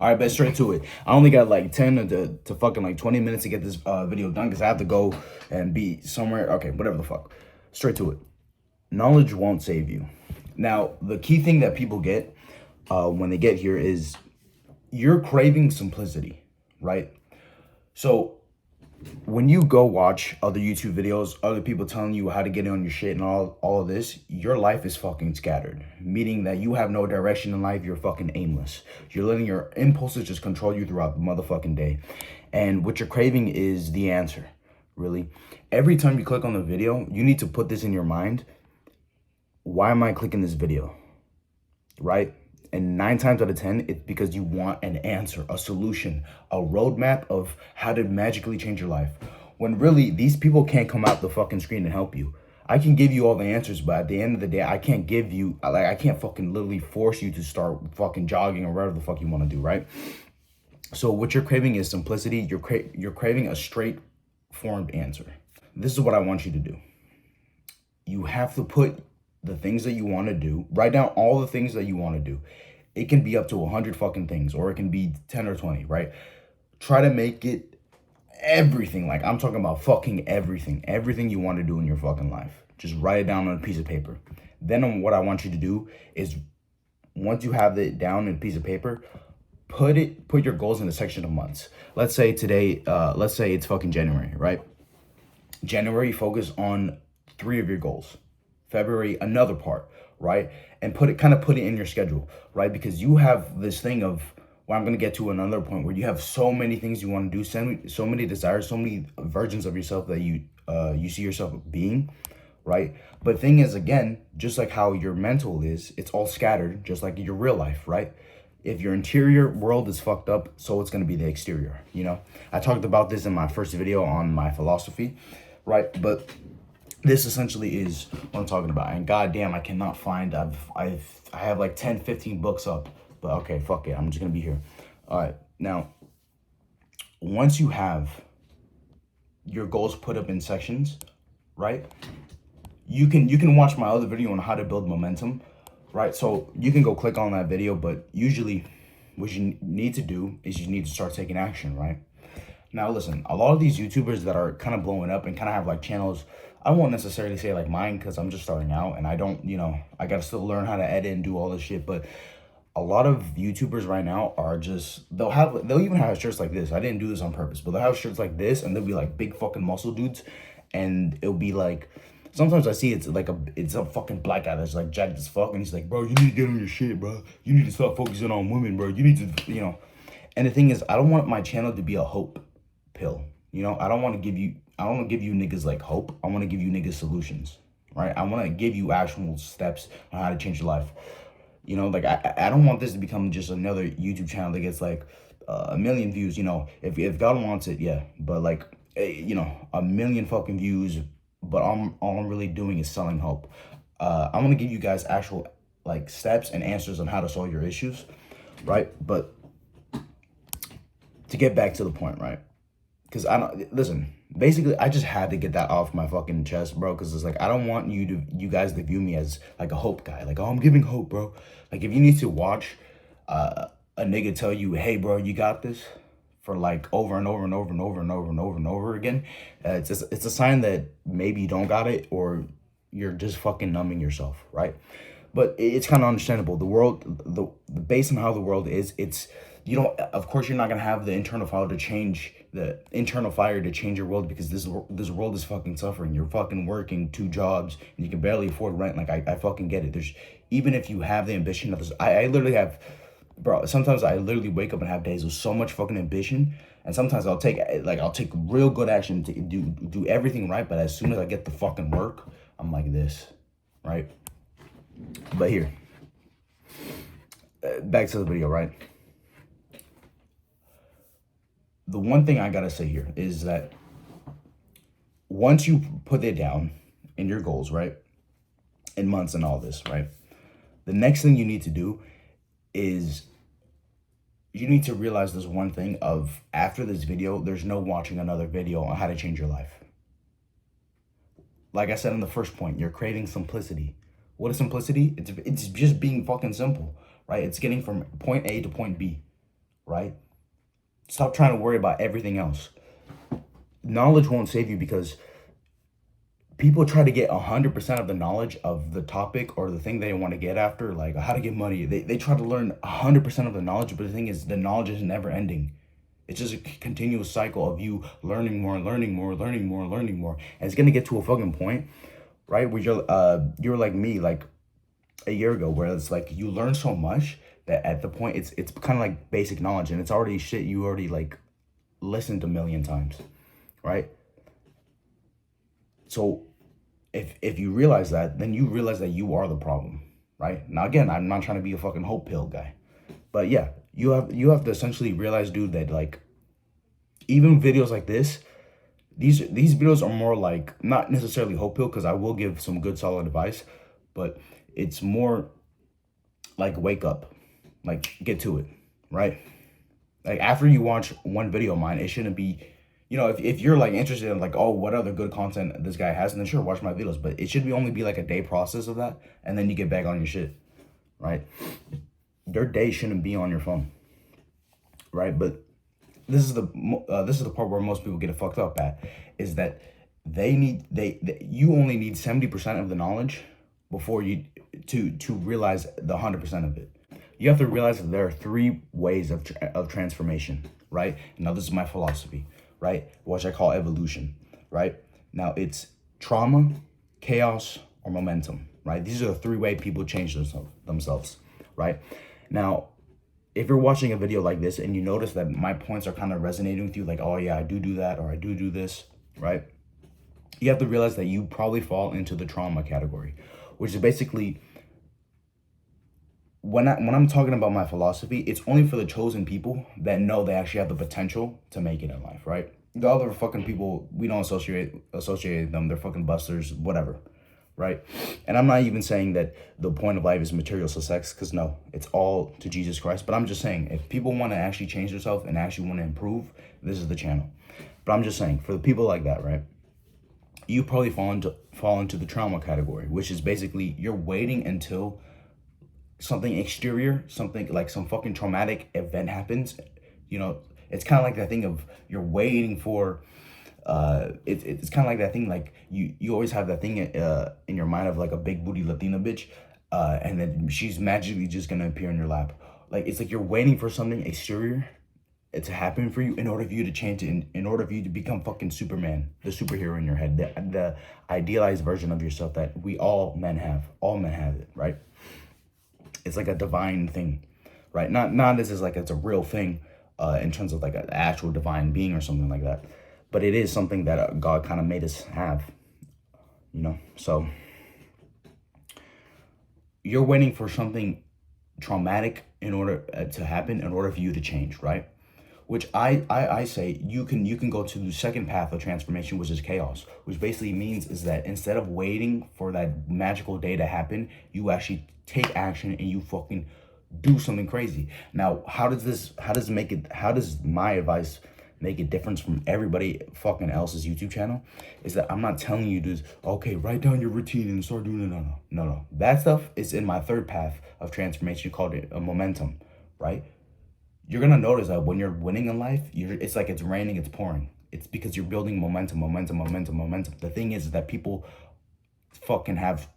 All right, but straight to it. I only got like 10 to fucking like 20 minutes to get this video done because I have to go and be somewhere. Okay, whatever the fuck. Straight to it. Knowledge won't save you. Now, the key thing that people get when they get here is you're craving simplicity, right? So when you go watch other YouTube videos, other people telling you how to get on your shit and all of this, your life is fucking scattered. Meaning that you have no direction in life, you're fucking aimless. You're letting your impulses just control you throughout the motherfucking day. And what you're craving is the answer, really. Every time you click on the video, you need to put this in your mind. Why am I clicking this video? Right? And 9 times out of 10, it's because you want an answer, a solution, a roadmap of how to magically change your life. When really, these people can't come out the fucking screen and help you. I can give you all the answers, but at the end of the day, I can't give you, like, I can't fucking literally force you to start fucking jogging or whatever the fuck you want to do, right? So what you're craving is simplicity. You're craving a straight-formed answer. This is what I want you to do. You have to put the things that you want to do, write down all the things that you want to do. It can be up to 100 fucking things, or it can be 10 or 20, right? Try to make it everything. Like, I'm talking about fucking everything you want to do in your fucking life. Just write it down on a piece of paper. Then what I want you to do is, once you have it down in a piece of paper, put your goals in a section of months. Let's say today, let's say it's fucking January, right? January, focus on 3 of your goals. February, another part, right? And put it in your schedule, right? Because you have this thing of, well, I'm going to get to another point where you have so many things you want to do, so many desires, so many versions of yourself that you see yourself being, right? But thing is, again, just like how your mental is, it's all scattered, just like your real life, right? If your interior world is fucked up, so it's going to be the exterior, you know? I talked about this in my first video on my philosophy, right? But this essentially is what I'm talking about. And goddamn, I cannot find, I have like 10, 15 books up, but okay, fuck it. I'm just going to be here. All right. Now, once you have your goals put up in sections, right? You can watch my other video on how to build momentum, right? So you can go click on that video, but usually what you need to do is you need to start taking action, right? Now, listen, a lot of these YouTubers that are kind of blowing up and kind of have like channels, I won't necessarily say like mine because I'm just starting out and I don't, I got to still learn how to edit and do all this shit. But a lot of YouTubers right now are just, they'll even have shirts like this. I didn't do this on purpose, but they'll have shirts like this and they'll be like big fucking muscle dudes. And it'll be like, sometimes I see it's a fucking black guy that's like jacked as fuck. And he's like, bro, you need to get on your shit, bro. You need to stop focusing on women, bro. You need to, And the thing is, I don't want my channel to be a hope pill. I don't want to give you niggas like hope. I want to give you niggas solutions, right? I want to give you actual steps on how to change your life. Like I don't want this to become just another YouTube channel that gets like a million views. If God wants it, yeah. But like, a million fucking views. But all I'm really doing is selling hope. I want to give you guys actual like steps and answers on how to solve your issues, right? But to get back to the point, right? Because basically I just had to get that off my fucking chest, bro. Because it's like, I don't want you guys to view me as like a hope guy. Like, oh, I'm giving hope, bro. Like, if you need to watch a nigga tell you, hey, bro, you got this, for like over and over and over and over and over and over and over again, it's a sign that maybe you don't got it or you're just fucking numbing yourself, right? But it's kind of understandable. The world, based on how the world is, it's, of course you're not gonna have the internal fire to change your world, because this world is fucking suffering. You're fucking working 2 jobs and you can barely afford rent. Like, I fucking get it. Even if you have the ambition of this, I literally have, bro, sometimes I literally wake up and have days with so much fucking ambition, and sometimes I'll take real good action to do everything right, but as soon as I get the fucking work, I'm like this, right? But here, back to the video, right? The one thing I gotta say here is that once you put it down in your goals, right, in months and all this, right, the next thing you need to do is you need to realize this one thing of, after this video, there's no watching another video on how to change your life. Like I said in the first point, you're craving simplicity. What is simplicity? It's just being fucking simple, right? It's getting from point A to point B, right? Stop trying to worry about everything else. Knowledge won't save you because people try to get 100% of the knowledge of the topic or the thing they want to get after, like how to get money. They try to learn 100% of the knowledge, but the thing is, the knowledge is never ending. It's just a continuous cycle of you learning more, learning more, learning more, learning more. And it's gonna get to a fucking point, right? Where you're like me, like a year ago, where it's like you learn so much that at the point it's kind of like basic knowledge, and it's already shit you already like listened a million times, right? So if you realize that, then you realize that you are the problem, right? Now again, I'm not trying to be a fucking hope pill guy, but yeah, you have to essentially realize, dude, that like even videos like this, these videos are more like not necessarily hope pill, because I will give some good solid advice, but it's more like wake up, like get to it, right? Like after you watch one video of mine, it shouldn't be, if you're like interested in like, oh, what other good content this guy has, and then sure, watch my videos, but it should be only be like a day process of that, and then you get back on your shit, right? Your day shouldn't be on your phone, right? But this is the part where most people get it fucked up at, is that you only need 70% of the knowledge before you to realize the 100% of it. You have to realize that there are three ways of transformation, right? Now this is my philosophy, right? Which I call evolution, right? Now it's trauma, chaos, or momentum, right? These are the three-way people change themselves, right? Now, if you're watching a video like this and you notice that my points are kind of resonating with you, like, oh yeah, I do that, or I do this, right? You have to realize that you probably fall into the trauma category, which is basically, when I'm talking about my philosophy, it's only for the chosen people that know they actually have the potential to make it in life, right? The other fucking people, we don't associate them. They're fucking busters, whatever, right? And I'm not even saying that the point of life is material success, because no, it's all to Jesus Christ. But I'm just saying, if people want to actually change themselves and actually want to improve, this is the channel. But I'm just saying, for the people like that, right? You probably fall into the trauma category, which is basically you're waiting until something exterior, something like some fucking traumatic event happens. It's kind of like that thing of you're waiting for it's kind of like that thing, like you always have that thing in your mind of like a big booty Latina bitch, and then she's magically just gonna appear in your lap. Like it's like you're waiting for something exterior to happen for you in order for you to change it, in order for you to become fucking Superman, the superhero in your head, the idealized version of yourself that all men have it, right? It's like a divine thing, right? Not this is like it's a real thing in terms of like an actual divine being or something like that, but it is something that God kind of made us have. So you're waiting for something traumatic in order to happen, in order for you to change, right? Which I say you can go to the second path of transformation, which is chaos, which basically means is that instead of waiting for that magical day to happen, you actually take action and you fucking do something crazy. Now, how does my advice make a difference from everybody fucking else's YouTube channel? Is that I'm not telling you to, okay, write down your routine and start doing it. No. That stuff is in my third path of transformation, called it a momentum, right? You're gonna notice that when you're winning in life, it's like it's raining, it's pouring. It's because you're building momentum. The thing is that people fucking have,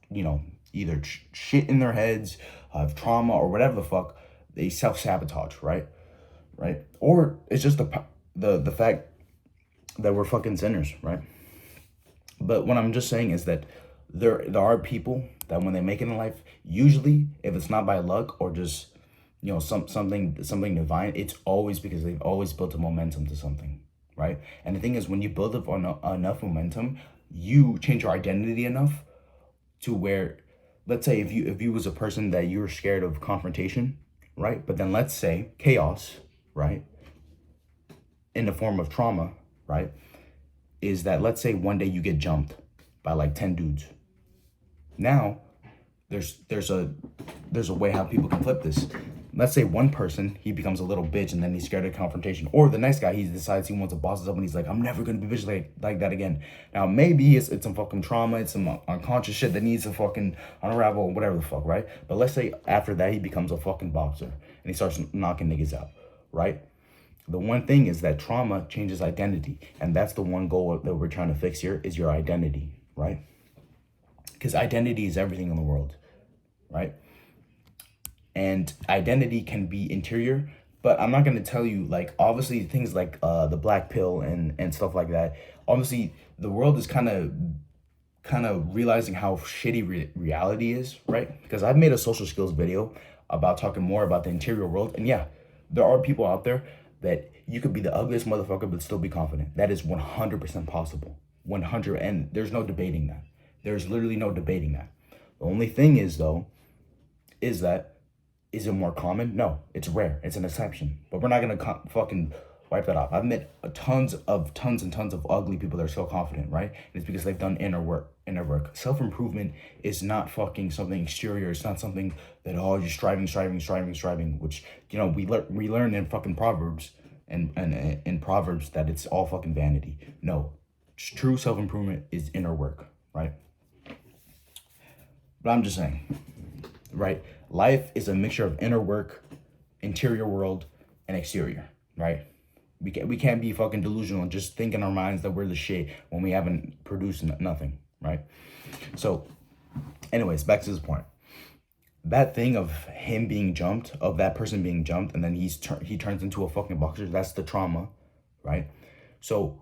either shit in their heads, have trauma, or whatever the fuck. They self-sabotage, right? Or it's just the fact that we're fucking sinners, right? But what I'm just saying is that there are people that when they make it in life, usually if it's not by luck or just something divine, it's always because they've always built a momentum to something, right? And the thing is, when you build up enough momentum, you change your identity enough to where, let's say if you was a person that you were scared of confrontation, right? But then let's say chaos, right, in the form of trauma, right, is that let's say one day you get jumped by like 10 dudes. Now there's a way how people can flip this. Let's say one person, he becomes a little bitch and then he's scared of confrontation. Or the next guy, he decides he wants to boss us up and he's like, I'm never going to be bitch like that again. Now, maybe it's some fucking trauma, it's some unconscious shit that needs to fucking unravel, whatever the fuck, right? But let's say after that, he becomes a fucking boxer and he starts knocking niggas out, right? The one thing is that trauma changes identity. And that's the one goal that we're trying to fix here is your identity, right? Because identity is everything in the world, right? And identity can be interior, but I'm not going to tell you, like, obviously things like the black pill and stuff like that. Obviously the world is kind of realizing how shitty reality is, right? Because I've made a social skills video about talking more about the interior world, and yeah, there are people out there that you could be the ugliest motherfucker but still be confident. That is 100% possible. 100, and there's no debating that. There's literally no debating that. The only thing is though, is that, is it more common? No, it's rare. It's an exception. But we're not gonna fucking wipe that off. I've met tons and tons of ugly people that are so confident, right? And it's because they've done inner work. Self-improvement is not fucking something exterior. It's not something that, oh, you're striving, which, you know, we learn in fucking Proverbs and in Proverbs that it's all fucking vanity. No, true self-improvement is inner work, right? But I'm just saying, right? Life is a mixture of inner work, interior world, and exterior, right? We can't be fucking delusional and just think in our minds that we're the shit when we haven't produced nothing, right? So, anyways, back to this point. That thing of him being jumped, of that person being jumped, and then he turns into a fucking boxer, that's the trauma, right? So,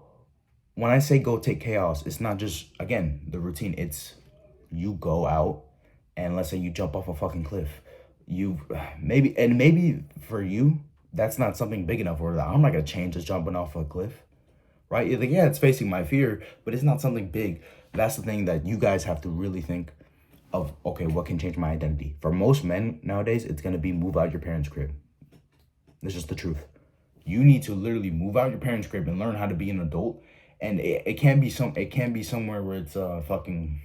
when I say go take chaos, it's not just, again, the routine. It's you go out and let's say you jump off a fucking cliff. Maybe for you, that's not something big enough where I'm not gonna change just jumping off a cliff, right? You're like, yeah, it's facing my fear, but it's not something big. That's the thing that you guys have to really think of. Okay, what can change my identity? For most men nowadays, it's gonna be move out your parents' crib. That's just the truth. You need to literally move out your parents' crib and learn how to be an adult. And it can be somewhere where it's fucking.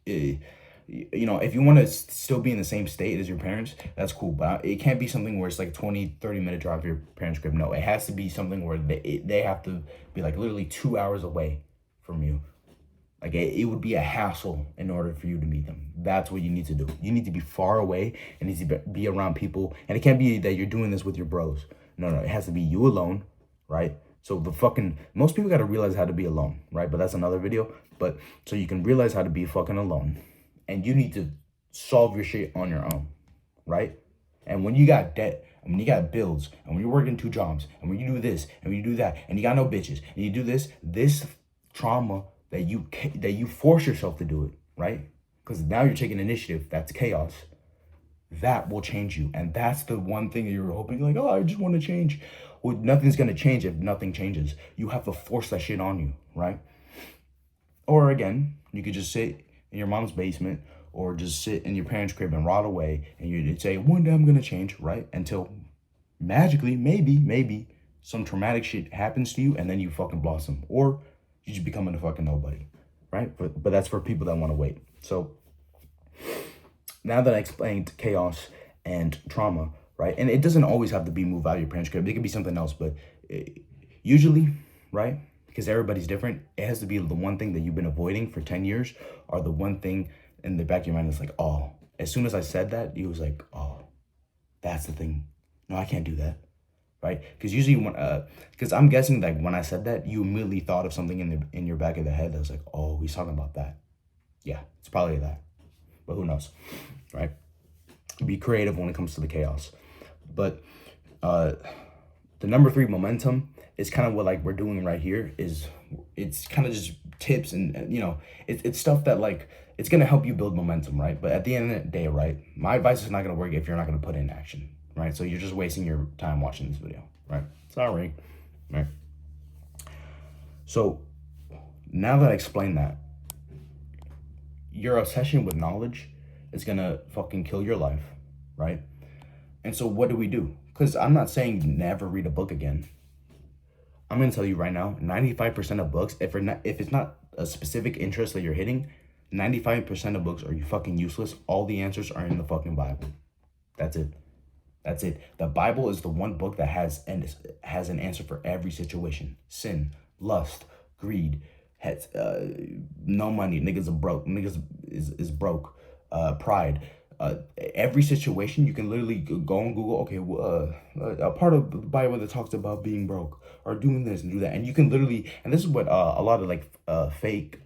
You know, if you want to still be in the same state as your parents, that's cool, but it can't be something where it's like 20-30 minute drive to your parents' crib. No, it has to be something where they have to be like literally 2 hours away from you. Like it would be a hassle in order for you to meet them. That's what you need to do. You need to be far away and need to be around people, and it can't be that you're doing this with your bros. No, it has to be you alone, right? So most people got to realize how to be alone, right? But that's another video. But so you can realize how to be fucking alone. And you need to solve your shit on your own, right? And when you got debt, and when you got bills, and when you're working 2 jobs, and when you do this, and when you do that, and you got no bitches, and you do this trauma that you force yourself to do it, right? Because now you're taking initiative. That's chaos. That will change you. And that's the one thing that you're hoping, like, oh, I just want to change. Well, nothing's going to change if nothing changes. You have to force that shit on you, right? Or again, you could just sit in your mom's basement or just sit in your parents' crib and rot away, and you'd say, one day I'm gonna change, right? Until magically, maybe some traumatic shit happens to you and then you fucking blossom, or you just become a fucking nobody, right? But that's for people that want to wait. So now that I explained chaos and trauma, right? And it doesn't always have to be move out of your parents' crib. It could be something else, but usually, right? Because everybody's different. It has to be the one thing that you've been avoiding for 10 years, or the one thing in the back of your mind is like, oh, as soon as I said that, he was like, oh, that's the thing. No, I can't do that, right? Because usually because I'm guessing that when I said that, you immediately thought of something in your back of the head that was like, oh, he's talking about that. Yeah, it's probably that, but who knows, right? Be creative when it comes to the chaos. But the number 3, momentum, is kind of what like we're doing right here. It's kind of just tips and you know, it's stuff that like it's gonna help you build momentum, right? But at the end of the day, right, my advice is not gonna work if you're not gonna put in action, right? So you're just wasting your time watching this video, right? Sorry, right? So now that I explained that, your obsession with knowledge is gonna fucking kill your life, right? And so what do we do? Because I'm not saying never read a book again. I'm gonna tell you right now, 95% of books, if it's not a specific interest that you're hitting, 95% of books are fucking useless. All the answers are in the fucking Bible. That's it. The Bible is the one book that has an answer for every situation. Sin, lust, greed, no money, niggas are broke, niggas is broke, pride, Every situation you can literally go on Google. Okay, a part of the Bible that talks about being broke or doing this and do that, and you can literally. And this is what a lot of like fake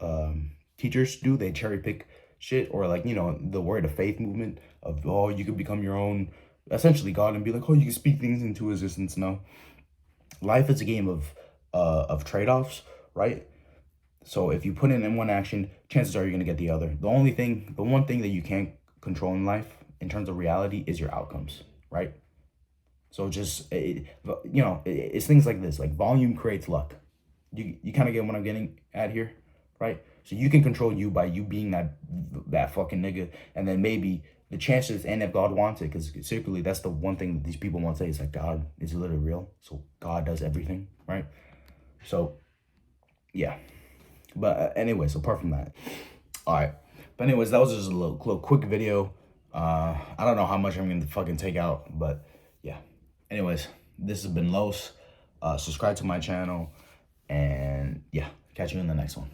teachers do. They cherry pick shit, or like, you know, the word of faith movement of, oh, you could become your own, essentially God, and be like, oh, you can speak things into existence. No, life is a game of trade-offs, right? So if you put in one action, chances are you're gonna get the other. The one thing that you can't control in life in terms of reality is your outcomes, right? So just it's things like this. Like volume creates luck. You kind of get what I'm getting at here, right? So you can control you by you being that fucking nigga, and then maybe the chances, and if God wants it, because secretly that's the one thing that these people want to say is like God is literally real. So God does everything, right? So yeah. But anyways, apart from that, all right. But anyways, that was just a little quick video. I don't know how much I'm gonna fucking take out, but yeah. Anyways, this has been Los. Subscribe to my channel, and yeah, catch you in the next one.